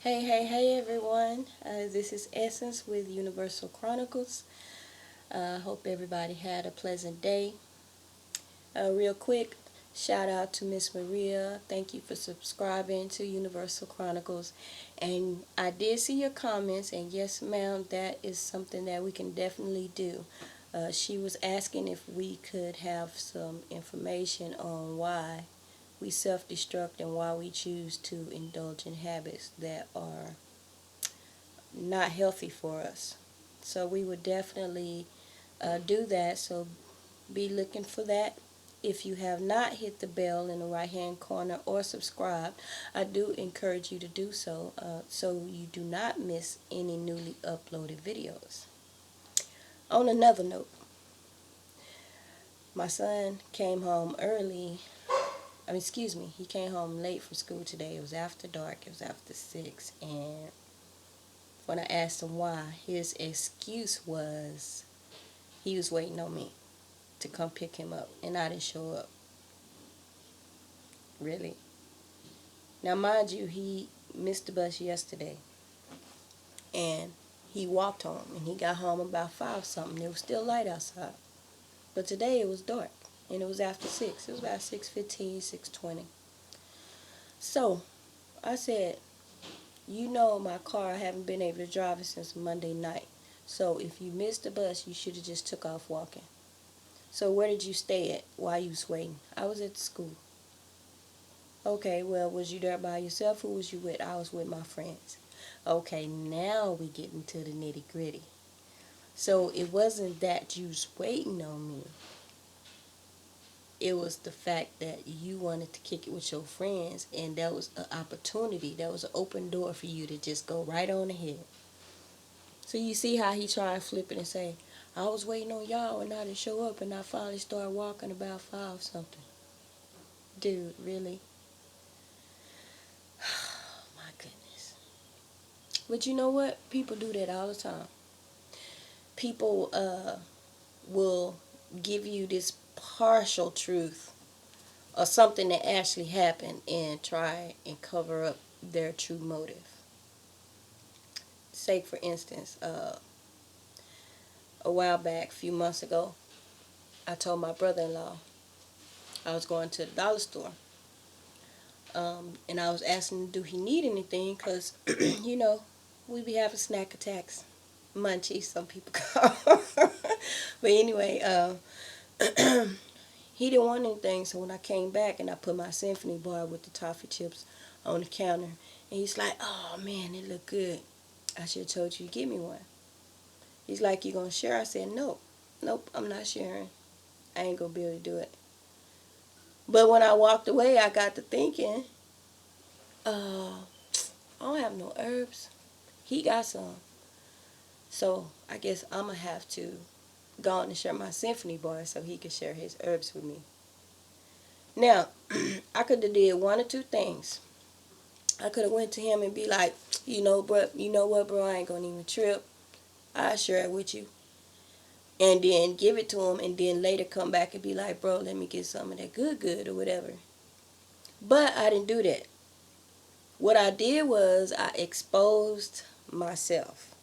Hey everyone. This is Essence with Universal Chronicles. Hope everybody had a pleasant day. Real quick, shout out to Miss Maria. Thank you for subscribing to Universal Chronicles. And I did see your comments, and yes, ma'am, that is something that we can definitely do. She was asking if we could have some information on why we self-destruct and why we choose to indulge in habits that are not healthy for us. So we would definitely do that. So be looking for that. If you have not hit the bell in the right hand corner or subscribed, I do encourage you to do so so you do not miss any newly uploaded videos. On another note, my son came home early. Excuse me, he came home late from school today. It was after dark, it was after 6, and when I asked him why, his excuse was he was waiting on me to come pick him up, and I didn't show up. Really. Now, mind you, he missed the bus yesterday, and he walked home, and he got home about 5 something. It was still light outside. But today it was dark, and it was after 6. It was about 6:15, 6:20. So, I said, you know my car, I haven't been able to drive it since Monday night. So, if you missed the bus, you should have just took off walking. So, where did you stay at while you was waiting? I was at the school. Okay, well, was you there by yourself? Who was you with? I was with my friends. Okay, now we get into the nitty gritty. So it wasn't that you was waiting on me. It was the fact that you wanted to kick it with your friends, and that was an opportunity. That was an open door for you to just go right on ahead. So you see how he tried to flip it and say, I was waiting on y'all and I didn't show up, and I finally started walking about 5 something. Dude, really? My goodness. But you know what? People do that all the time. People will give you this partial truth or something that actually happened and try and cover up their true motive. Say, for instance, a while back, a few months ago, I told my brother-in-law I was going to the dollar store. And I was asking him, do he need anything? Because, you know, we be having snack attacks. Munchies, some people call. But anyway, he didn't want anything, so when I came back and I put my symphony bar with the toffee chips on the counter, and he's like, oh man, it look good. I should have told you to give me one. He's like, you gonna share? I said, nope. Nope, I'm not sharing. I ain't gonna be able to do it. But when I walked away, I got to thinking, uh, I don't have no herbs. He got some. So I guess I'm gonna have to go on and share my symphony bar so he can share his herbs with me. Now, I could have did one or two things. I could have went to him and be like, you know what, bro, I ain't gonna even trip. I'll share it with you. And then give it to him and then later come back and be like, bro, let me get some of that good or whatever. But I didn't do that. What I did was I exposed myself,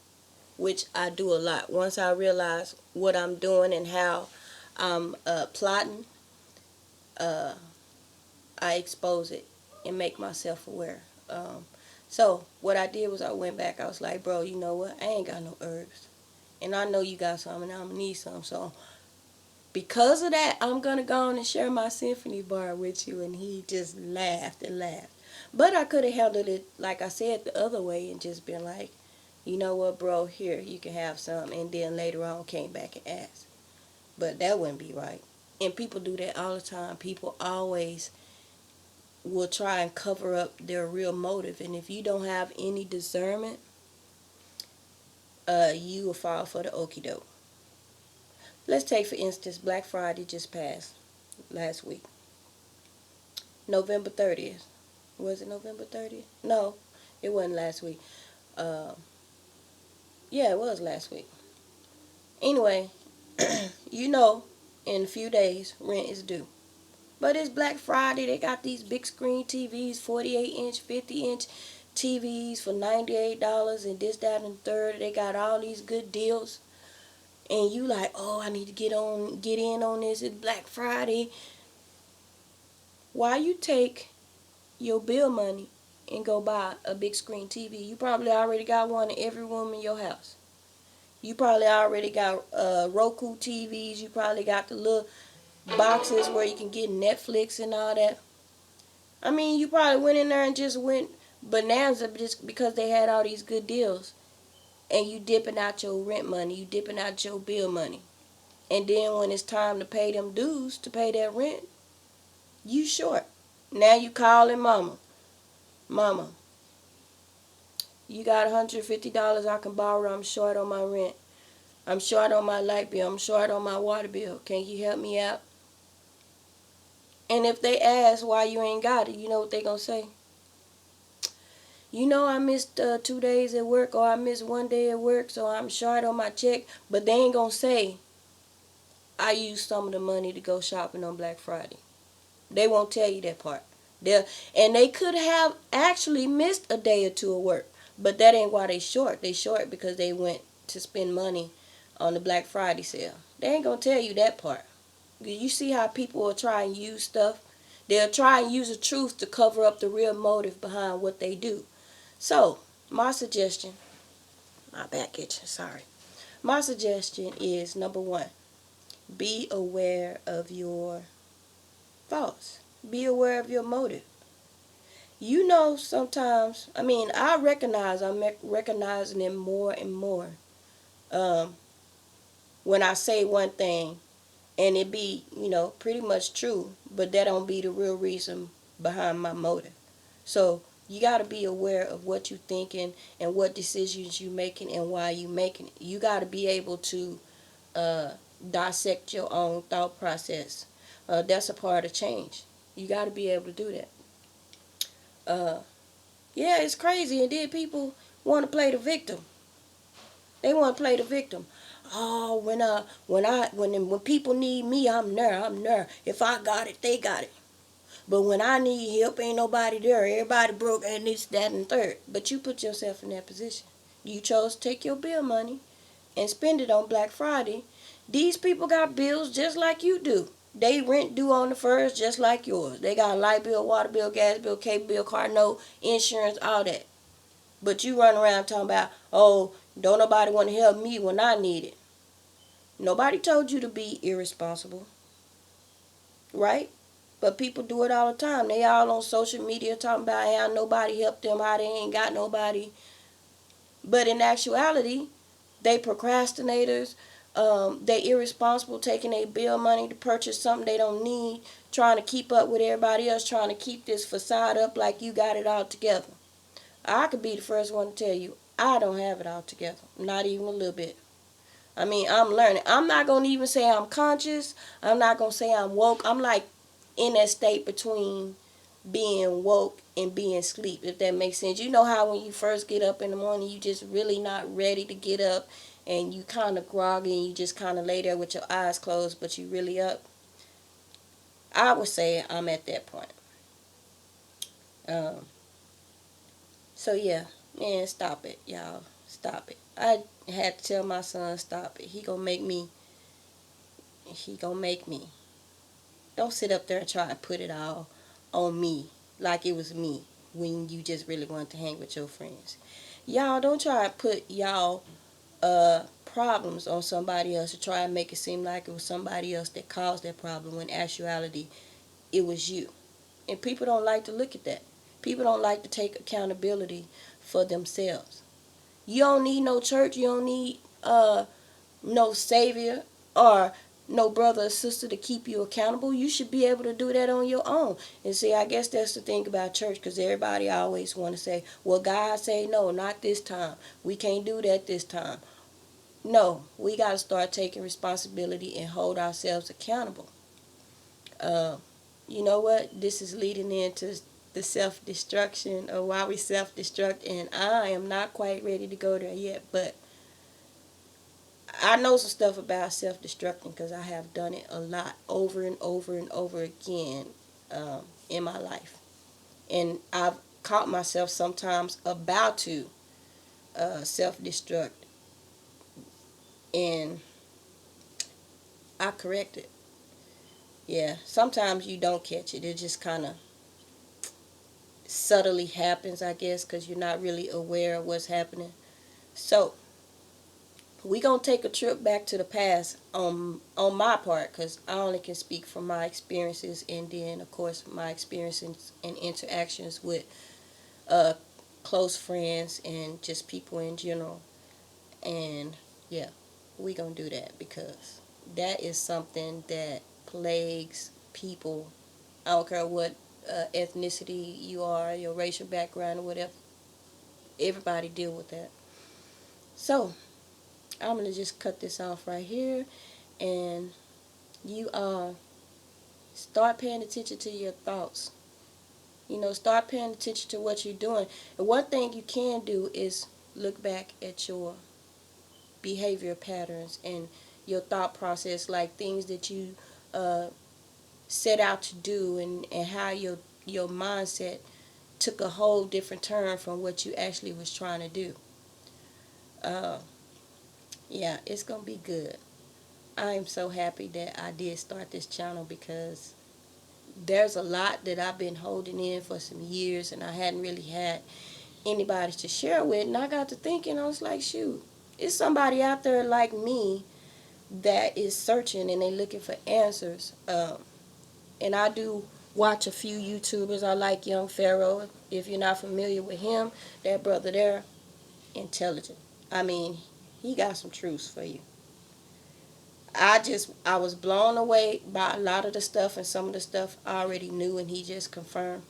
which I do a lot. Once I realize what I'm doing and how I'm plotting, uh, I expose it and make myself aware. So what I did was I went back. I was like, bro, you know what? I ain't got no herbs, and I know you got some, and I'm gonna need some. So because of that, I'm gonna go on and share my symphony bar with you. And he just laughed and laughed. But I could have handled it like I said the other way and just been like, you know what, bro? Here, you can have some, and then later on came back and asked. But that wouldn't be right. And people do that all the time. People always will try and cover up their real motive. And if you don't have any discernment, you will fall for the okie doke. Let's take, for instance, Black Friday just passed last week. November 30th. Was it November 30th? No, it wasn't last week. Uh, yeah, it was last week. Anyway, you know, in a few days, rent is due. But it's Black Friday. They got these big screen TVs, 48 inch, 50 inch, TVs for $98 and this, that, and the third. They got all these good deals. And you like, oh, I need to get in on this. It's Black Friday. Why you take your bill money and go buy a big screen TV? You probably already got one in every room in your house. You probably already got Roku TVs. You probably got the little boxes where you can get Netflix and all that. I mean, you probably went in there and just went bonanza just because they had all these good deals. And you dipping out your rent money. You dipping out your bill money. And then when it's time to pay them dues, to pay that rent, you short. Now you calling mama. Mama, you got $150 I can borrow. I'm short on my rent. I'm short on my light bill. I'm short on my water bill. Can you help me out? And if they ask why you ain't got it, you know what they gonna say? You know, I missed 2 days at work, or I missed 1 day at work, so I'm short on my check. But they ain't gonna say, I used some of the money to go shopping on Black Friday. They won't tell you that part. And they could have actually missed a day or two of work. But that ain't why they short. They short because they went to spend money on the Black Friday sale. They ain't gonna tell you that part. You see how people will try and use stuff? They'll try and use the truth to cover up the real motive behind what they do. So, my suggestion, my back itching, sorry. My suggestion is, number one, be aware of your thoughts. Be aware of your motive. You know, sometimes, I mean, I'm recognizing it more and more. Um, when I say one thing and it be, pretty much true, but that don't be the real reason behind my motive. So you got to be aware of what you're thinking and what decisions you're making and why you're making it. You got to be able to uh, dissect your own thought process. That's a part of change. You got to be able to do that. Uh, yeah, it's crazy. And then people want to play the victim. They want to play the victim. Oh, when people need me, I'm there. I'm there. If I got it, they got it. But when I need help, ain't nobody there. Everybody broke and this, that, and third. But you put yourself in that position. You chose to take your bill money and spend it on Black Friday. These people got bills just like you do. They rent due on the first just like yours. They got a light bill, water bill, gas bill, cable bill, car note, insurance, all that. But you run around talking about, oh, don't nobody want to help me when I need it. Nobody told you to be irresponsible, right? But people do it all the time. They all on social media talking about how nobody helped them, how they ain't got nobody. But in actuality, they procrastinators. They irresponsible, taking their bill money to purchase something they don't need, trying to keep up with everybody else, trying to keep this facade up like you got it all together. I could be the first one to tell you, I don't have it all together. Not even a little bit. I mean, I'm learning. I'm not going to even say I'm conscious. I'm not going to say I'm woke. I'm like in that state between being woke and being asleep, if that makes sense. You know how when you first get up in the morning, you just really not ready to get up and you kind of groggy and you just kind of lay there with your eyes closed, but you really up. I would say I'm at that point. Um, so yeah, man, stop it, y'all. Stop it. I had to tell my son stop it. He gonna make me. He gonna make me. Don't sit up there and try and put it all on me like it was me when you just really wanted to hang with your friends. Y'all don't try to put y'all problems on somebody else to try and make it seem like it was somebody else that caused that problem when actuality it was you. And people don't like to look at that. People don't like to take accountability for themselves. You don't need no church. You don't need no savior or no brother or sister to keep you accountable. You should be able to do that on your own. And see, I guess that's the thing about church, because everybody always want to say, well, God say no, not this time. We can't do that this time. No, we got to start taking responsibility and hold ourselves accountable. Uh, you know what? This is leading into the self-destruction, or why we self-destruct, and I am not quite ready to go there yet, but I know some stuff about self-destructing because I have done it a lot over and over and over again in my life. And I've caught myself sometimes about to self-destruct, and I corrected. Yeah, sometimes you don't catch it. It just kind of subtly happens, I guess, because you're not really aware of what's happening. So we gonna take a trip back to the past on my part, because I only can speak from my experiences, and then of course my experiences and interactions with uh close friends and just people in general. And yeah, we gonna do that because that is something that plagues people. I don't care what ethnicity you are, your racial background, or whatever. Everybody deal with that. So I'm gonna just cut this off right here, and you start paying attention to your thoughts. Start paying attention to what you're doing. And one thing you can do is look back at your behavior patterns and your thought process, like things that you uh, set out to do, and how your mindset took a whole different turn from what you actually was trying to do. Uh, yeah, it's gonna be good. I am so happy that I did start this channel because there's a lot that I've been holding in for some years, and I hadn't really had anybody to share with. And I got to thinking, I was like, shoot, it's somebody out there like me that is searching and they looking for answers. And I do watch a few YouTubers. I like Young Pharaoh. If you're not familiar with him, that brother there, intelligent. I mean, he got some truths for you. I was blown away by a lot of the stuff, and some of the stuff I already knew, and he just confirmed.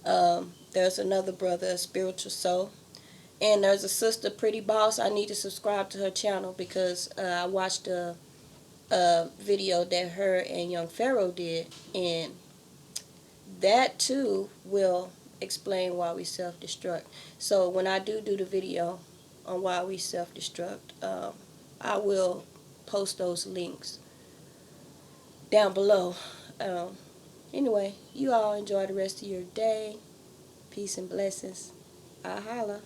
There's another brother, a spiritual soul, and there's a sister, Pretty Boss. I need to subscribe to her channel because I watched a video that her and Young Pharaoh did, and that too will explain why we self-destruct. So when I do the video on why we self-destruct, I will post those links down below. Um, anyway, you all enjoy the rest of your day. Peace and blessings. I holla.